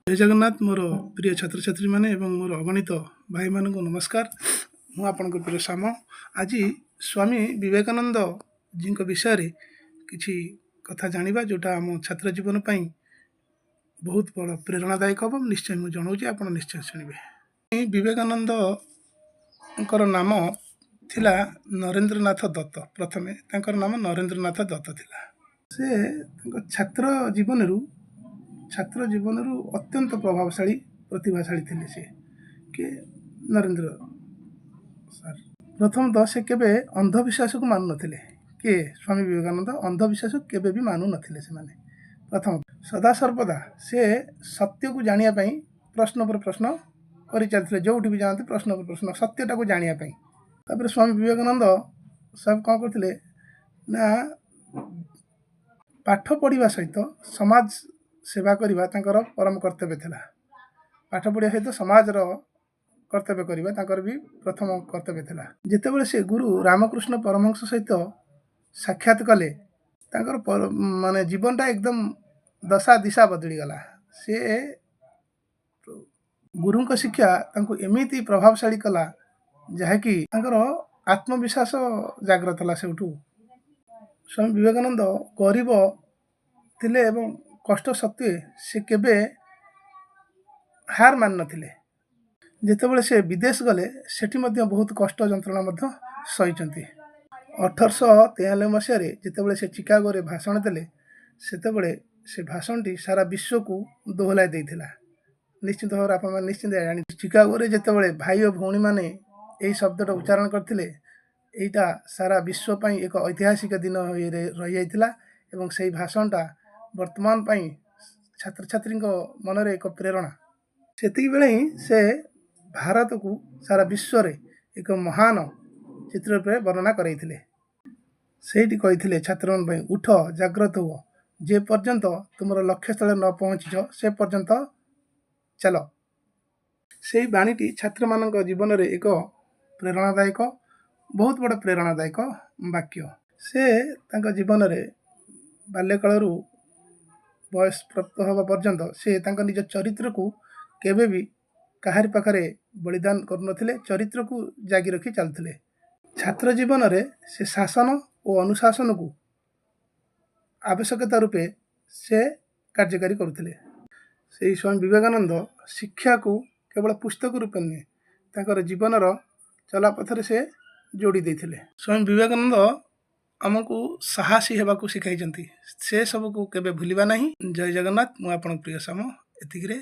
जय जगन्नाथ मोर प्रिय छात्र छात्री माने एवं मोर अगणित भाई मानक नमस्कार। मु आपनको प्रिय साम आज स्वामी विवेकानंद जी विषय रे किछि कथा जानिबा जोटा आम छात्र जीवन पई बहुत बड़ प्रेरणादायक हम निश्चय मु जनाऊँ आप निश्चय शुणवे। विवेकानंद नाम थिला नरेंद्रनाथ दत्त। प्रथमे तांकर नाम नरेंद्रनाथ दत्त थिला। से छात्र जीवन अत्यंत प्रभावशाली प्रतिभाशाली थे से कि नरेंद्र सर। प्रथम तो से केबे अंधविश्वास को मानु नथिले कि स्वामी विवेकानंद अंधविश्वास को केबे भी मानु नथिले से माने। प्रथम सदा सर्वदा से सत्य को जानिया पई प्रश्न पर प्रश्न करि चलथिले। जोठी भी जानते प्रश्न पर प्रश्न सत्यटा को जानिया पई। तापर स्वामी विवेकानंद सब कौन करथिले ना पाठ पढ़िबा सहित समाज सेवा करवा तांकर परम कर्तव्य थिला। पाठ पढ़िया सहित समाज कर्तव्य करवा तांकर भी प्रथम कर्तव्य थिला। जेतेबेले से गुरु रामकृष्ण परमहंस सहित साक्षात कले तांकर माने जीवनटा एकदम दशा दिशा बदली गला। से गुरुंक शिक्षा तांको एमिति प्रभावशाली कला जहाँकि तांकर आत्मविश्वास जागृत होला। सेउठू स्वामी विवेकानंद गरीब थिले एवं कष्ट सत्वे से केबे हार मान नथिले। जेतेबेले से विदेश गले सेठी मध्य बहुत कष्ट जंत्रणा मध्य सहिचंती। 1893 मसीह रे जेतेबेले से चिकागो रे भाषण देले सेतेबेले से भाषणटी सारा विश्व को दोहलाई देइथिला। निश्चित भाव आप निश्चित जानी चिकागो रे जेतेबेले भाई और भौणी माने एही शब्दटा उच्चारण करथिले एटा सारा विश्व पई एक ऐतिहासिक दिन रही जाइथिला। एवं सेही भाषणटा वर्तमान पई छात्र छात्री मन रे एक प्रेरणा। सेतिक बेले ही से भारत को सारा विश्व रे एक महान चित्र रूप वर्णना करैथिले। सेठी कहिथिले छात्र मन पई उठ जागृत हो, जे पर्यंत तुमर लक्ष्य स्थल न पहुँचिछ से पर्यंत चलो। सेही बाणीटी छात्र मानक जीवन रे एक प्रेरणादायक बहुत बड़ प्रेरणादायक वाक्य। से तांका जीवन रे बाल्यकाल बयस प्राप्त होगा पर्यंत से तांका निज चरित्र को केबे भी काहारी पाखरे बलिदान करुनथिले, चरित्र को जागी रखी चलथिले। छात्र जीवन रे से शासन और अनुशासन को आवश्यकता रूपे से कार्यकारी करुथिले। से स्वामी विवेकानंद शिक्षा को केवल पुस्तक रूपे नुहे तांकर जीवन चलापथरे से जोड़ी देथिले। स्वामी विवेकानंद आमको साहसी हेबाकू शिखाई से सबको केबे भूलिबा नहीं। जय जगन्नाथ। मु आपन प्रिय साम एतिकरे।